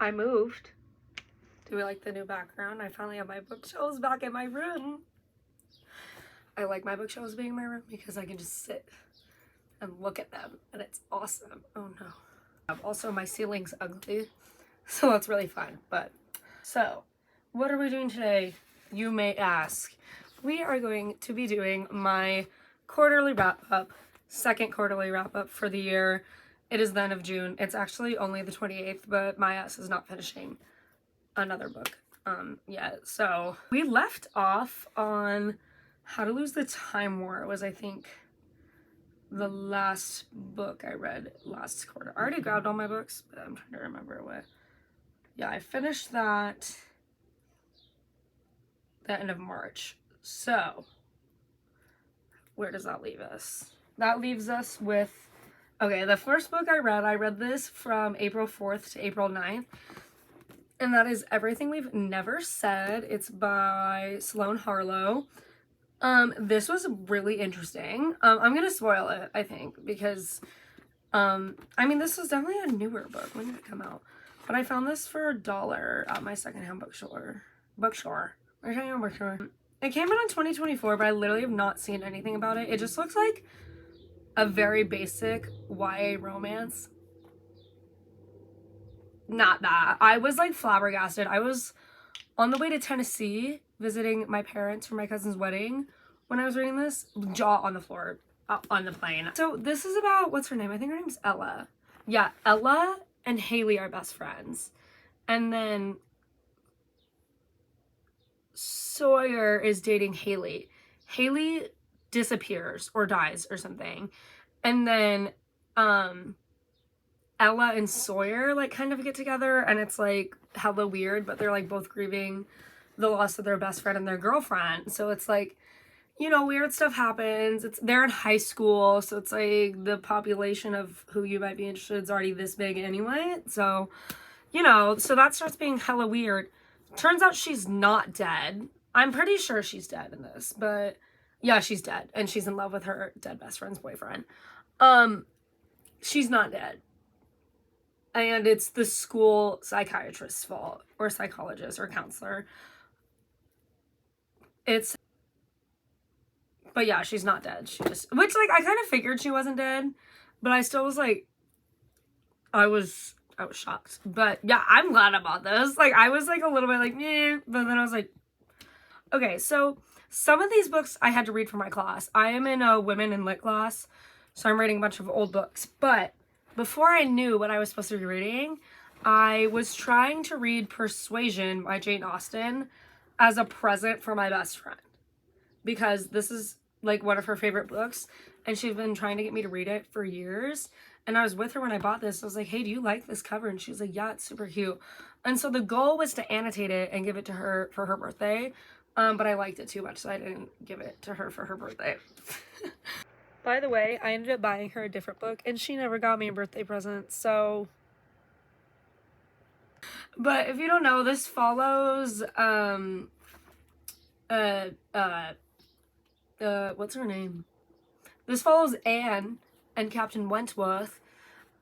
I moved. Do we like the new background? I finally have my bookshelves back in my room. I like my bookshelves being in my room because I can just sit and look at them and it's awesome. Oh no. Also, my ceiling's ugly, so that's really fun. But so what are we doing today, you may ask? We are going to be doing my quarterly wrap-up, second quarterly wrap-up for the year. It is the end of June. It's actually only the 28th, but my ass is not finishing another book yet. So we left off on How to Lose the Time War. It was, I think, the last book I read last quarter. I already grabbed all my books, but I'm trying to remember what. Yeah, I finished that the end of March. So where does that leave us? That leaves us with, okay, the first book I read this from April 4th to April 9th. And that is Everything We've Never Said. It's by Sloane Harlow. This was really interesting. I'm gonna spoil it, I think, because I mean, this was definitely a newer book. When did it come out? But I found this for $1 at my secondhand bookstore. It came out in 2024, but I literally have not seen anything about it. It just looks like a very basic YA romance. Not that. I was like flabbergasted. I was on the way to Tennessee visiting my parents for my cousin's wedding when I was reading this. Jaw on the floor on the plane. So this is about, what's her name? I think her name's Ella. Yeah, Ella and Haley are best friends. And then Sawyer is dating Haley. Haley disappears or dies or something. And then Ella and Sawyer like kind of get together, and it's like hella weird, but they're like both grieving the loss of their best friend and their girlfriend. So it's like, you know, weird stuff happens. They're in high school, so it's like the population of who you might be interested in is already this big anyway. So, you know, so that starts being hella weird. Turns out she's not dead. I'm pretty sure she's dead in this, but yeah, she's dead, and she's in love with her dead best friend's boyfriend. She's not dead. And it's the school psychiatrist's fault, or psychologist, or counselor. But yeah, she's not dead. She just, which, like, I kind of figured she wasn't dead, but I still was like, I was shocked. But yeah, I'm glad about this. Like, I was like a little bit like, eh, but then I was like, okay, so some of these books I had to read for my class. I am in a women in lit class, so I'm reading a bunch of old books. But before I knew what I was supposed to be reading, I was trying to read Persuasion by Jane Austen as a present for my best friend, because this is like one of her favorite books, and she's been trying to get me to read it for years. And I was with her when I bought this. I was like, hey, do you like this cover? And she was like, yeah, it's super cute. And so the goal was to annotate it and give it to her for her birthday. But I liked it too much, so I didn't give it to her for her birthday. By the way, I ended up buying her a different book, and she never got me a birthday present, so. But if you don't know, this follows, what's her name? This follows Anne and Captain Wentworth.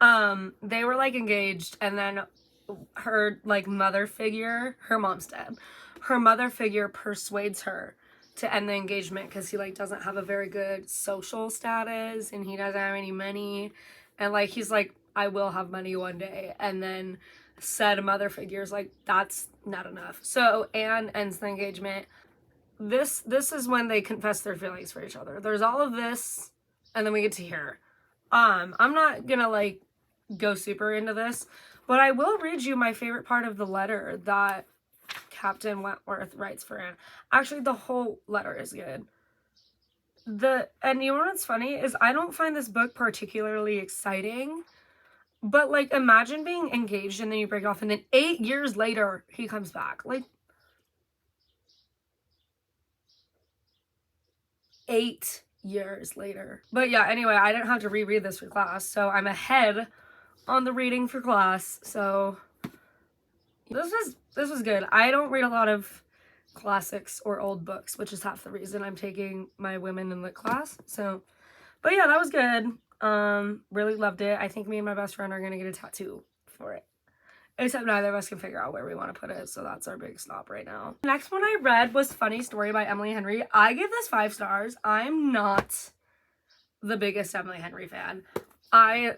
They were like engaged, and then her like mother figure, her mom's dead. Her mother figure persuades her to end the engagement because he like doesn't have a very good social status and he doesn't have any money, and like he's like, I will have money one day. And then said mother figure's like, that's not enough. So Anne ends the engagement. This is when they confess their feelings for each other. There's all of this, and then we get to hear. I'm not gonna like go super into this, but I will read you my favorite part of the letter that Captain Wentworth writes for Anne. Actually, the whole letter is good. And you know what's funny is I don't find this book particularly exciting, but like imagine being engaged and then you break off, and then 8 years later he comes back. Like 8 years later. But yeah, anyway, I didn't have to reread this for class, so I'm ahead on the reading for class. So this was good. I don't read a lot of classics or old books, which is half the reason I'm taking my women in lit class. So, but yeah, that was good. Really loved it. I think me and my best friend are gonna get a tattoo for it. Except neither of us can figure out where we want to put it, so that's our big stop right now. The next one I read was Funny Story by Emily Henry. I give this 5 stars. I'm not the biggest Emily Henry fan. I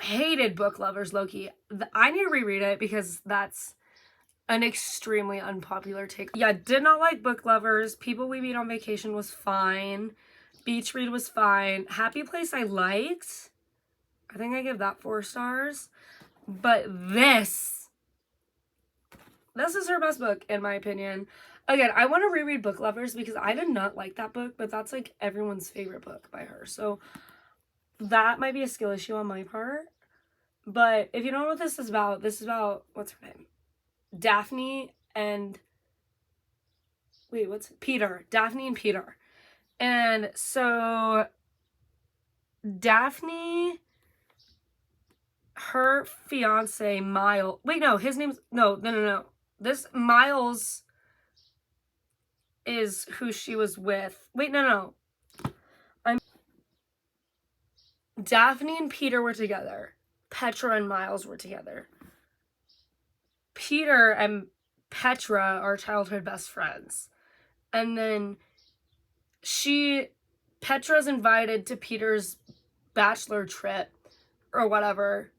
hated Book Lovers, low-key. I need to reread it because that's an extremely unpopular take. Yeah, did not like Book Lovers. People We Meet on Vacation was fine. Beach Read was fine. Happy Place I liked. I think I give that 4 stars. But this is her best book, in my opinion. Again, I want to reread Book Lovers because I did not like that book, but that's like everyone's favorite book by her. So that might be a skill issue on my part. But if you don't know what this is about, what's her name? Daphne and... Wait, what's... Peter. Daphne and Peter. And so Daphne... her fiance Miles, wait, no, his name's, no, this Miles is who she was with. Wait, no, Daphne and Peter were together. Petra and Miles were together. Peter and Petra are childhood best friends. And then Petra's invited to Peter's bachelor trip or whatever.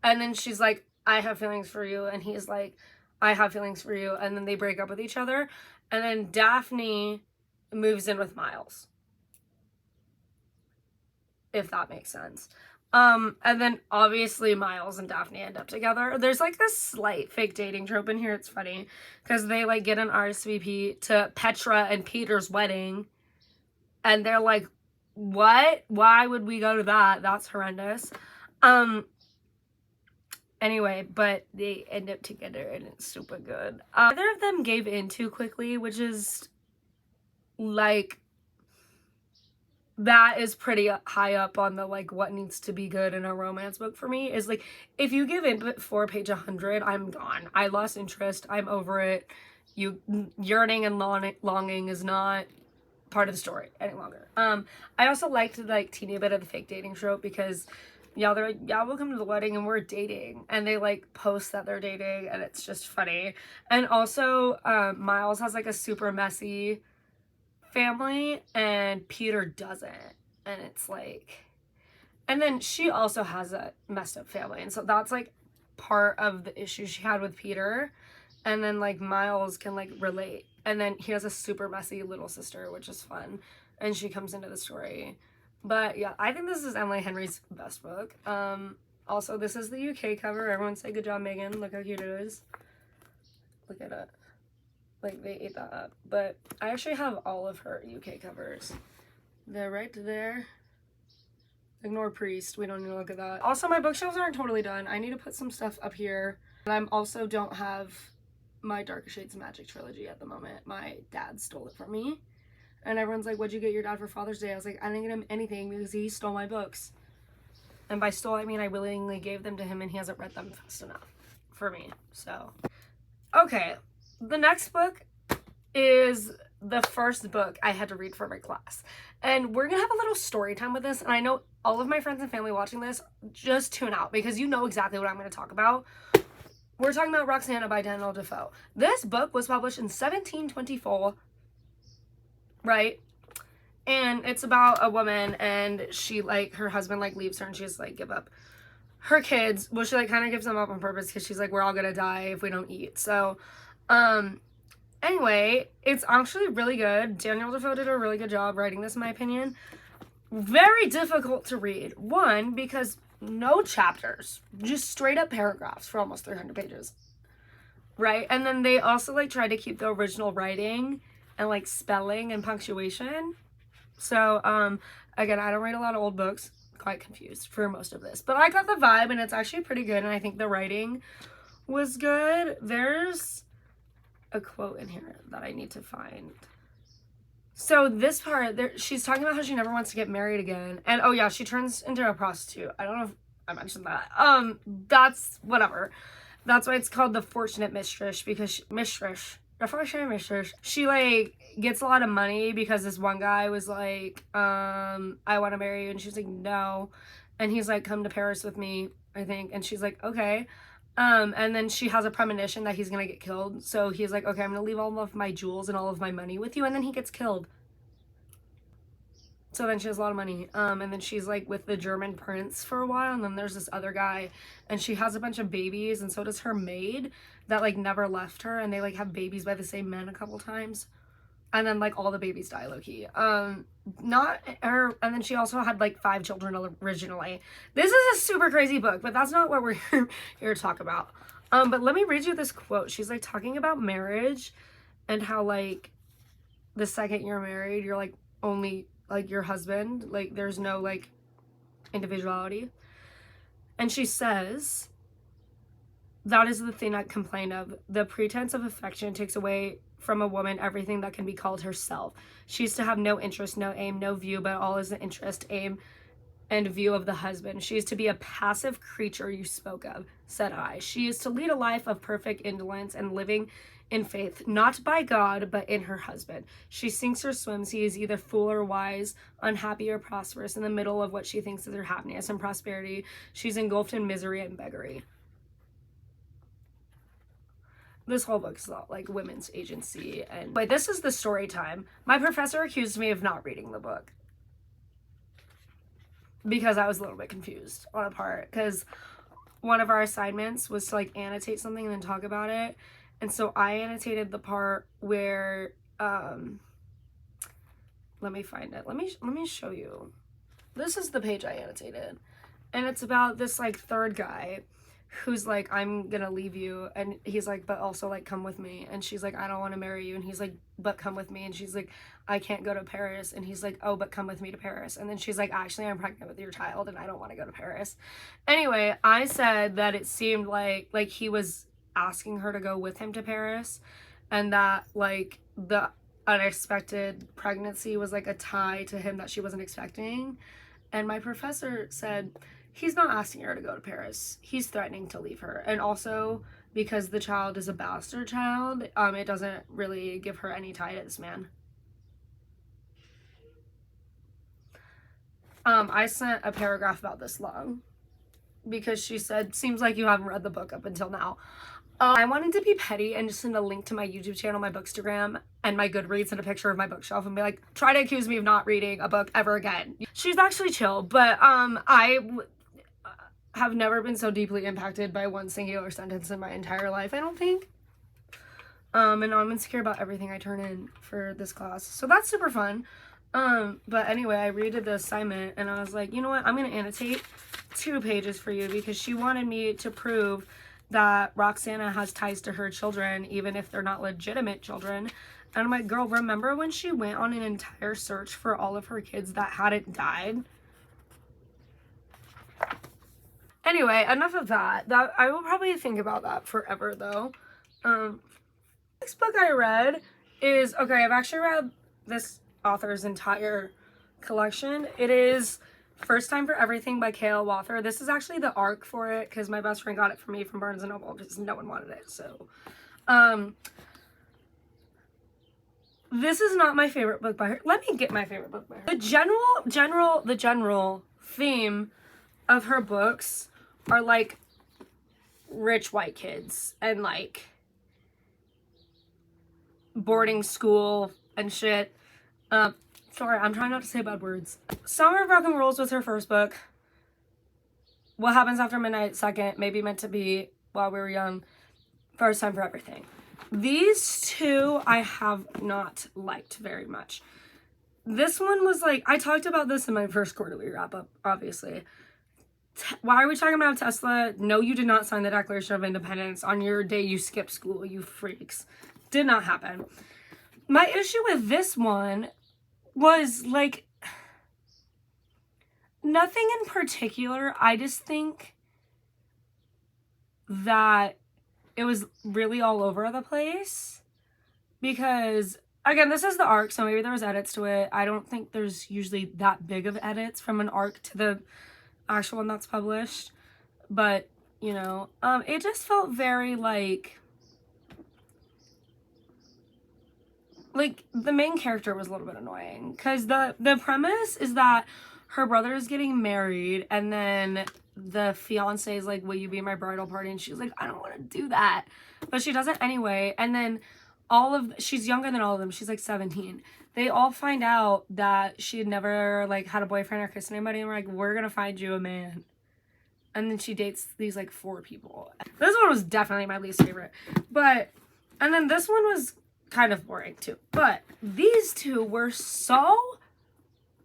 And then she's like, I have feelings for you. And he's like, I have feelings for you. And then they break up with each other. And then Daphne moves in with Miles. If that makes sense. And then obviously Miles and Daphne end up together. There's like this slight fake dating trope in here. It's funny. Because they like get an RSVP to Petra and Peter's wedding. And they're like, what? Why would we go to that? That's horrendous. Anyway, but they end up together and it's super good. Neither of them gave in too quickly, which is like, that is pretty high up on the like what needs to be good in a romance book for me. Is like, if you give in before page 100, I'm gone. I lost interest. I'm over it. Yearning and longing is not part of the story any longer. I also liked like teeny bit of the fake dating trope because they're like, yeah, we'll come to the wedding and we're dating. And they like post that they're dating and it's just funny. And also, Miles has like a super messy family and Peter doesn't. And it's like, and then she also has a messed up family. And so that's like part of the issue she had with Peter. And then like Miles can like relate. And then he has a super messy little sister, which is fun. And she comes into the story. But yeah, I think this is Emily Henry's best book. Also, this is the UK cover. Everyone say good job, Megan. Look how cute it is. Look at it. Like, they ate that up. But I actually have all of her UK covers. They're right there. Ignore Priest. We don't need to look at that. Also, my bookshelves aren't totally done. I need to put some stuff up here. And I also don't have my Darker Shades of Magic trilogy at the moment. My dad stole it from me. And everyone's like, what'd you get your dad for Father's Day? I was like, I didn't get him anything because he stole my books. And by stole, I mean I willingly gave them to him and he hasn't read them fast enough for me. So, okay. The next book is the first book I had to read for my class. And we're going to have a little story time with this. And I know all of my friends and family watching this, just tune out because you know exactly what I'm going to talk about. We're talking about Roxana by Daniel Defoe. This book was published in 1724. Right? And it's about a woman and she like, her husband like leaves her and she just like give up her kids. Well, she like kind of gives them up on purpose because she's like, we're all gonna die if we don't eat. So, anyway, it's actually really good. Daniel Defoe did a really good job writing this in my opinion. Very difficult to read. One, because no chapters, just straight up paragraphs for almost 300 pages. Right? And then they also like try to keep the original writing and like spelling and punctuation. So again, I don't read a lot of old books. Quite confused for most of this, but I got the vibe and it's actually pretty good and I think the writing was good. There's a quote in here that I need to find. So this part there, she's talking about how she never wants to get married again, and oh yeah, she turns into a prostitute. I don't know if I mentioned that. That's whatever. That's why it's called The Fortunate Mistress, because she like gets a lot of money because this one guy was like, I want to marry you, and she's like, no, and he's like, come to Paris with me, I think, and she's like, okay, And then she has a premonition that he's gonna get killed. So he's like, okay, I'm gonna leave all of my jewels and all of my money with you. And then he gets killed. So then she has a lot of money. And then she's like with the German prince for a while. And then there's this other guy. And she has a bunch of babies. And so does her maid that like never left her. And they like have babies by the same men a couple times. And then like all the babies die low-key. Not her. And then she also had like 5 children originally. This is a super crazy book, but that's not what we're here to talk about. But let me read you this quote. She's like talking about marriage and how like the second you're married, you're like only like your husband. Like there's no like individuality. And she says, that is the thing I complain of. The pretense of affection takes away from a woman everything that can be called herself. She is to have no interest, no aim, no view, but all is the interest, aim, and view of the husband. She is to be a passive creature you spoke of, said I. She is to lead a life of perfect indolence and living in faith, not by God, but in her husband. She sinks or swims. He is either fool or wise, unhappy or prosperous, in the middle of what she thinks is her happiness and prosperity. She's engulfed in misery and beggary. This whole book is about like women's agency. And wait, this is the story time. My professor accused me of not reading the book because I was a little bit confused on a part, because one of our assignments was to like annotate something and then talk about it. And so I annotated the part where let me find it. Let me show you. This is the page I annotated. And it's about this like third guy who's like, I'm gonna leave you, and he's like, but also like come with me. And she's like, I don't want to marry you. And he's like, but come with me. And she's like, I can't go to Paris. And he's like, oh, but come with me to Paris. And then she's like, actually, I'm pregnant with your child and I don't want to go to Paris. Anyway, I said that it seemed like he was asking her to go with him to Paris, and that like the unexpected pregnancy was like a tie to him that she wasn't expecting. And my professor said, he's not asking her to go to Paris. He's threatening to leave her. And also, because the child is a bastard child, it doesn't really give her any tie to this man. I sent a paragraph about this long because she said, seems like you haven't read the book up until now. I wanted to be petty and just send a link to my YouTube channel, my Bookstagram, and my Goodreads, and a picture of my bookshelf and be like, try to accuse me of not reading a book ever again. She's actually chill, but I have never been so deeply impacted by one singular sentence in my entire life, I don't think. And now I'm insecure about everything I turn in for this class. So that's super fun. But anyway, I redid the assignment and I was like, you know what? I'm going to annotate 2 pages for you because she wanted me to prove that Roxana has ties to her children, even if they're not legitimate children. And I'm like, girl, remember when she went on an entire search for all of her kids that hadn't died? Anyway, enough of that. I will probably think about that forever, though. Next book I read is, okay, I've actually read this author's entire collection. It is First Time for Everything by K.L. Walther. This is actually the ARC for it because my best friend got it for me from Barnes & Noble because no one wanted it. So, this is not my favorite book by her. Let me get my favorite book by her. The general theme of her books are like rich white kids and like boarding school and shit. Sorry, I'm trying not to say bad words. Summer of Broken Rules was her first book. What Happens After Midnight, second. Maybe Meant to Be, While We Were Young. First Time for Everything. These 2 I have not liked very much. This one was like, I talked about this in my first quarterly wrap-up, obviously. Why are we talking about Tesla? No, you did not sign the Declaration of Independence. On your day, you skipped school, you freaks. Did not happen. My issue with this one was like nothing in particular. I just think that it was really all over the place because, again, this is the ARC, so maybe there was edits to it. I don't think there's usually that big of edits from an ARC to the actual one that's published, but you know, it just felt very like the main character was a little bit annoying because the premise is that her brother is getting married and then the fiance is like, will you be my bridal party? And she's like, I don't want to do that. But she does it anyway. And then she's younger than all of them. She's like 17. They all find out that she had never like had a boyfriend or kissed anybody. And we're like, we're going to find you a man. And then she dates these like 4 people. This one was definitely my least favorite. And then this one was kind of boring too. But these 2 were so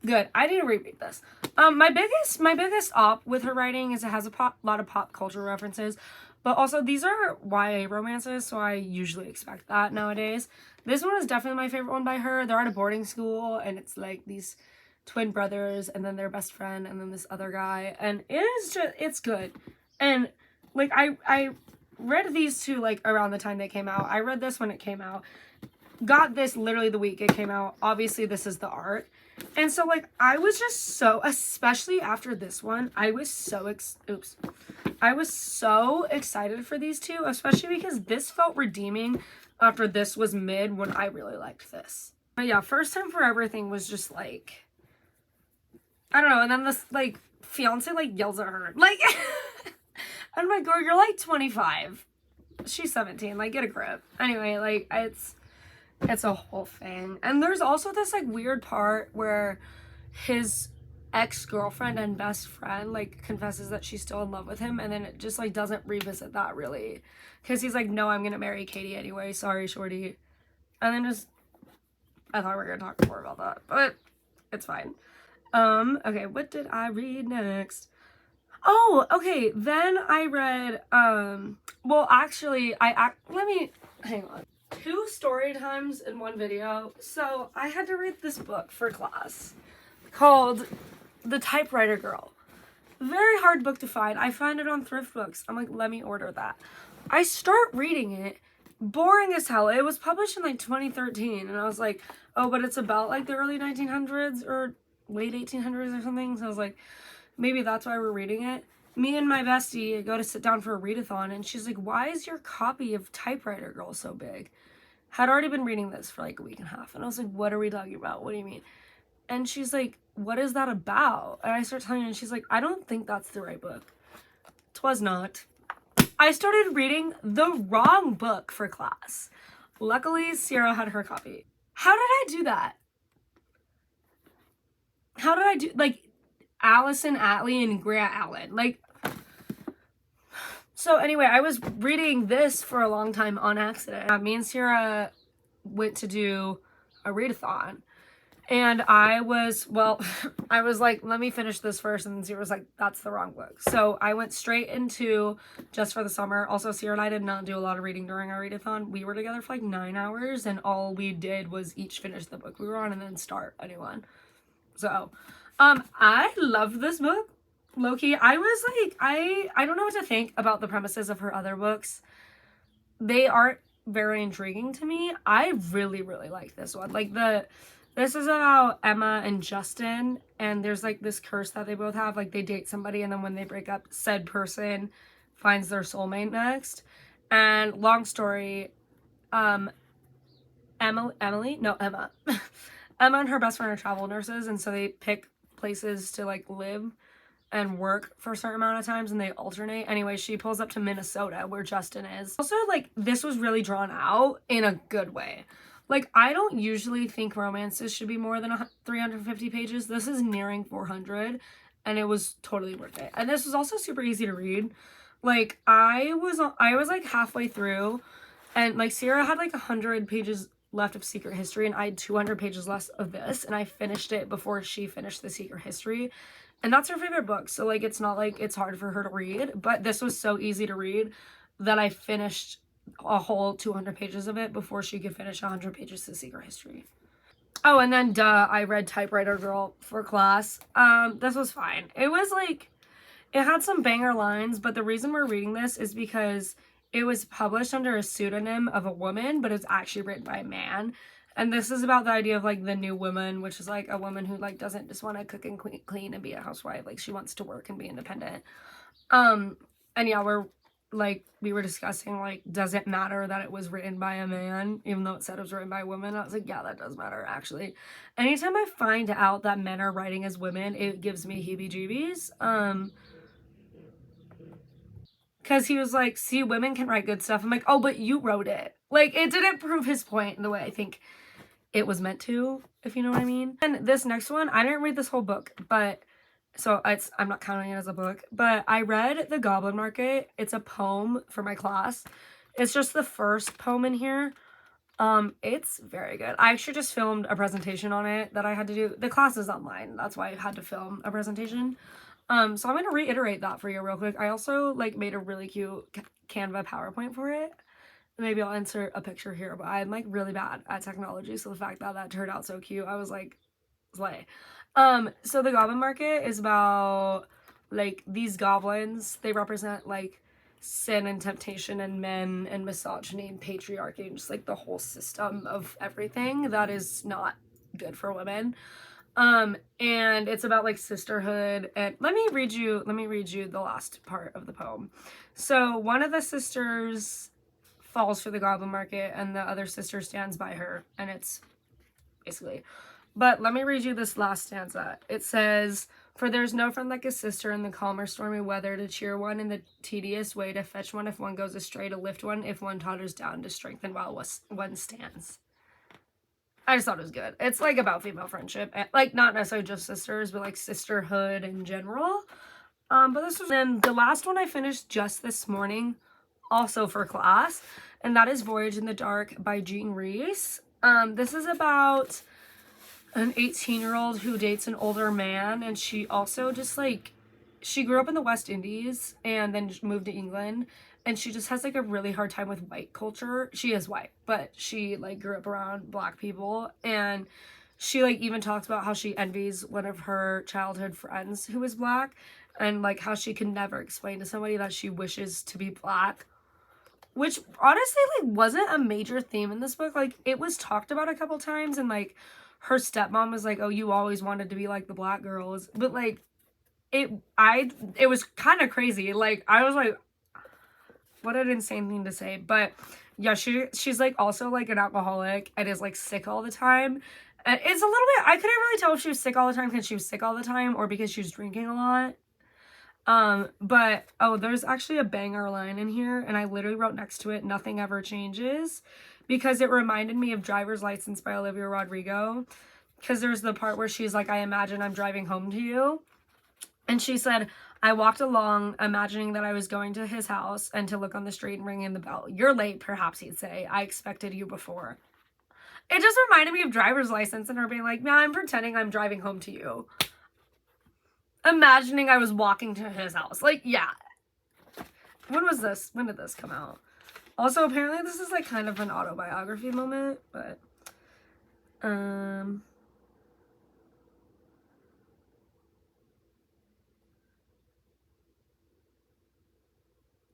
good. I need to reread this. My biggest op with her writing is it has a lot of pop culture references, but also these are YA romances, so I usually expect that nowadays. This one is definitely my favorite one by her. They're at a boarding school, and it's like these twin brothers, and then their best friend, and then this other guy, and it's good. And like I read these 2 like around the time they came out. I read this when it came out. Got this literally the week it came out. Obviously, this is the art. And so, like, I was just so, especially after this one, I was so excited for these 2, especially because this felt redeeming after this was mid when I really liked this. But yeah, First Time for Everything was just, like, I don't know. And then this, like, fiance, like, yells at her. Like, I'm like, girl, you're, like, 25. She's 17. Like, get a grip. Anyway, like, it's a whole thing. And there's also this like weird part where his ex-girlfriend and best friend like confesses that she's still in love with him, and then it just like doesn't revisit that really, because he's like, no, I'm gonna marry Katie anyway, sorry shorty. And then just I thought we were gonna talk more about that, but it's fine. Okay, what did I read next? Oh, okay, then I read well actually let me hang on. 2 story times in one video. So I had to read this book for class called The Typewriter Girl. Very hard book to find. I found it on Thrift Books. I'm like, let me order that. I start reading it. Boring as hell. It was published in like 2013. And I was like, oh, but it's about like the early 1900s or late 1800s or something. So I was like, maybe that's why we're reading it. Me and my bestie go to sit down for a readathon, and she's like, why is your copy of Typewriter Girl so big? Had already been reading this for like a week and a half, and I was like, what are we talking about? What do you mean? And she's like, what is that about? And I start telling her, and she's like, I don't think that's the right book. 'Twas not. I started reading the wrong book for class. Luckily, Sierra had her copy. How did I do that? How did I do, like, Allison Atlee and Grant Allen, like, so anyway, I was reading this for a long time on accident. Me and Sierra went to do a readathon, and I was like, let me finish this first, and Sierra was like, that's the wrong book. So I went straight into Just for the Summer. Also, Sierra and I did not do a lot of reading during our readathon. We were together for like 9 hours, and all we did was each finish the book we were on and then start a new one. So, I love this book. Low-key, I was like, I don't know what to think about the premises of her other books. They aren't very intriguing to me. I really, really like this one. Like, this is about Emma and Justin, and there's like this curse that they both have. Like, they date somebody, and then when they break up, said person finds their soulmate next. And long story, Emma Emma and her best friend are travel nurses, and so they pick places to like live and work for a certain amount of times, and they alternate. Anyway, she pulls up to Minnesota where Justin is. Also, like, this was really drawn out in a good way. Like, I don't usually think romances should be more than 350 pages. This is nearing 400, and it was totally worth it. And this was also super easy to read. Like, I was like halfway through, and like Sierra had like 100 pages left of Secret History, and I had 200 pages less of this, and I finished it before she finished the Secret History. And that's her favorite book, so like it's not like it's hard for her to read, but this was so easy to read that I finished a whole 200 pages of it before she could finish 100 pages of Secret History. Oh, and then I read Typewriter Girl for class. This was fine. It was like, it had some banger lines, but the reason we're reading this is because it was published under a pseudonym of a woman, but it's actually written by a man. And this is about the idea of like the new woman, which is like a woman who like doesn't just want to cook and clean and be a housewife. Like, she wants to work and be independent. And yeah, we were discussing like, does it matter that it was written by a man, even though it said it was written by a woman? I was like, yeah, that does matter actually. Anytime I find out that men are writing as women, it gives me heebie-jeebies. because he was like, see, women can write good stuff. I'm like, oh, but you wrote it. Like, it didn't prove his point in the way I think it was meant to, if you know what I mean. And this next one, I didn't read this whole book, but so I'm not counting it as a book, but I read The Goblin Market. It's a poem for my class. It's just the first poem in here. It's very good. I actually just filmed a presentation on it that I had to do. The class is online. That's why I had to film a presentation. So I'm going to reiterate that for you real quick. I also like made a really cute Canva PowerPoint for it. Maybe I'll insert a picture here, but I'm like really bad at technology. So the fact that that turned out so cute, I was like, slay. So the Goblin Market is about like these goblins. They represent like sin and temptation and men and misogyny and patriarchy and just like the whole system of everything that is not good for women. And it's about like sisterhood. And let me read you the last part of the poem. So one of the sisters falls for the Goblin Market and the other sister stands by her, and it's basically, but let me read you this last stanza. It says, for there's no friend like a sister in the calm or stormy weather, to cheer one in the tedious way, to fetch one if one goes astray, to lift one if one totters down, to strengthen while one stands. I just thought it was good. It's like about female friendship, like not necessarily just sisters, but like sisterhood in general. But this was, and the last one I finished just this morning, also for class, and that is Voyage in the Dark by Jean Rhys. This is about an 18-year-old who dates an older man, and she also just like, she grew up in the West Indies and then moved to England, and she just has like a really hard time with white culture. She is white, but she like grew up around black people, and she like even talks about how she envies one of her childhood friends who is black, and like how she can never explain to somebody that she wishes to be black, which honestly like wasn't a major theme in this book. Like it was talked about a couple times, and like her stepmom was like, oh, you always wanted to be like the black girls, but like it was kind of crazy. Like I was like, what an insane thing to say. But yeah, she's like also like an alcoholic and is like sick all the time. And it's a little bit, I couldn't really tell if she was sick all the time because she was sick all the time or because she was drinking a lot. But oh, there's actually a banger line in here, and I literally wrote next to it, nothing ever changes, because it reminded me of Driver's License by Olivia Rodrigo, because there's the part where she's like, I imagine I'm driving home to you, and she said, I walked along imagining that I was going to his house and to look on the street and ring in the bell. You're late, perhaps he'd say. I expected you before. It just reminded me of Driver's License and her being like, yeah, I'm pretending I'm driving home to you, imagining I was walking to his house. Like, yeah. When was this? When did this come out? Also, apparently this is like kind of an autobiography moment, but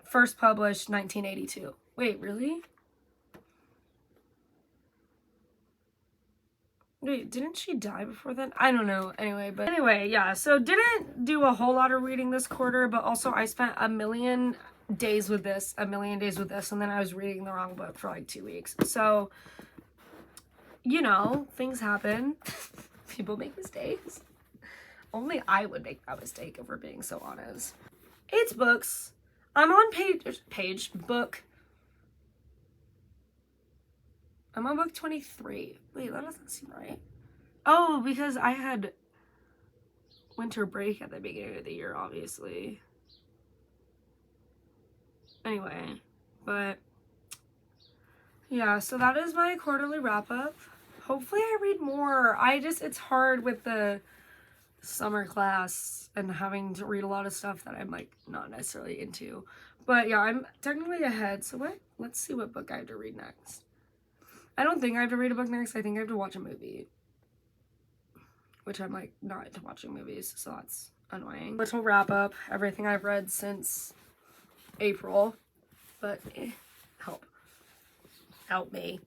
first published 1982. Wait, really? Wait, didn't she die before then? I don't know. Anyway, yeah. So didn't do a whole lot of reading this quarter, but also I spent a million days with this, and then I was reading the wrong book for like 2 weeks. So, you know, things happen. People make mistakes. Only I would make that mistake if we're being so honest. It's books. I'm on book. I'm on book 23. Wait, that doesn't seem right. Oh, because I had winter break at the beginning of the year, obviously. Anyway, but yeah, so that is my quarterly wrap up. Hopefully I read more. It's hard with the summer class and having to read a lot of stuff that I'm like not necessarily into. But yeah, I'm technically ahead. So let's see what book I have to read next. I don't think I have to read a book next. I think I have to watch a movie, which I'm like not into watching movies, so that's annoying. Little wrap up everything I've read since April, but help me.